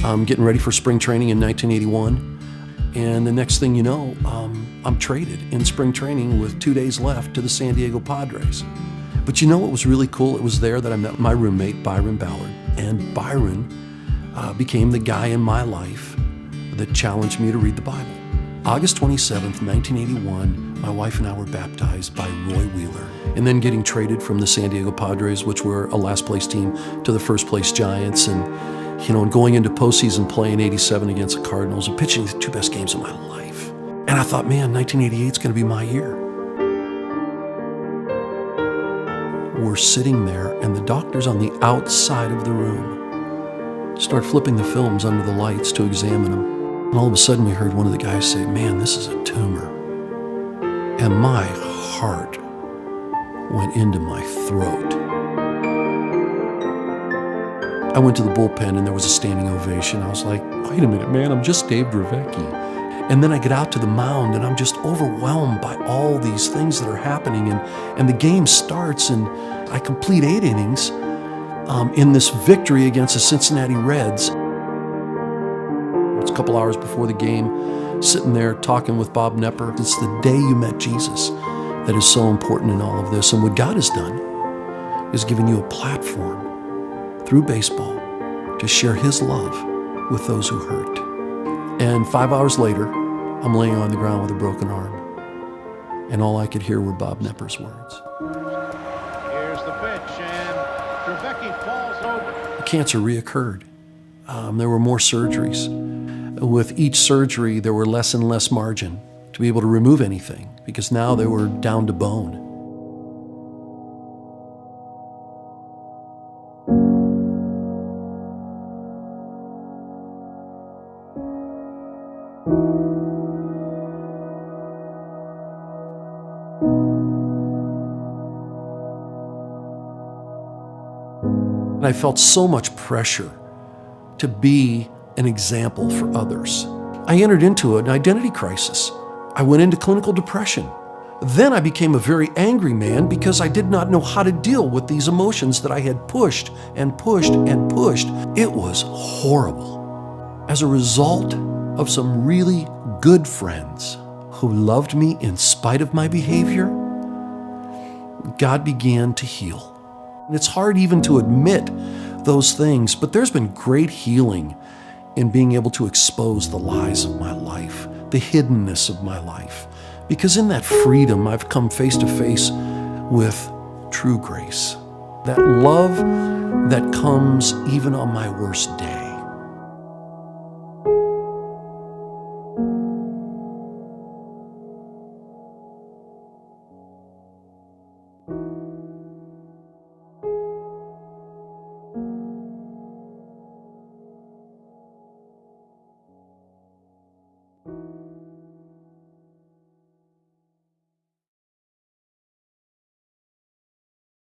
I'm getting ready for spring training in 1981. And the next thing you know, I'm traded in spring training with 2 days left to the San Diego Padres. But you know what was really cool? It was there that I met my roommate, Byron Ballard. And Byron became the guy in my life that challenged me to read the Bible. August 27th, 1981, my wife and I were baptized by Roy Wheeler. And then getting traded from the San Diego Padres, which were a last place team, to the first place Giants. And going into postseason play in 87 against the Cardinals and pitching the two best games of my life. And I thought, man, 1988 is going to be my year. We're sitting there, and the doctors on the outside of the room start flipping the films under the lights to examine them. And all of a sudden, we heard one of the guys say, man, this is a tumor. And my heart went into my throat. I went to the bullpen and there was a standing ovation. I was like, wait a minute, man, I'm just Dave Dravecky. And then I get out to the mound and I'm just overwhelmed by all these things that are happening. And the game starts and I complete 8 innings in this victory against the Cincinnati Reds. It's a couple hours before the game, sitting there talking with Bob Knepper. It's the day you met Jesus that is so important in all of this. And what God has done is given you a platform through baseball to share His love with those who hurt. And 5 hours later, I'm laying on the ground with a broken arm. And all I could hear were Bob Knepper's words. Here's the pitch, and Dravecky falls over. The cancer reoccurred. There were more surgeries. With each surgery, there were less and less margin to be able to remove anything, because now they were down to bone. And I felt so much pressure to be an example for others. I entered into an identity crisis. I went into clinical depression. Then I became a very angry man because I did not know how to deal with these emotions that I had pushed and pushed and pushed. It was horrible. As a result of some really good friends who loved me in spite of my behavior, God began to heal. And it's hard even to admit those things, but there's been great healing in being able to expose the lies of my life, the hiddenness of my life. Because in that freedom, I've come face to face with true grace. That love that comes even on my worst day.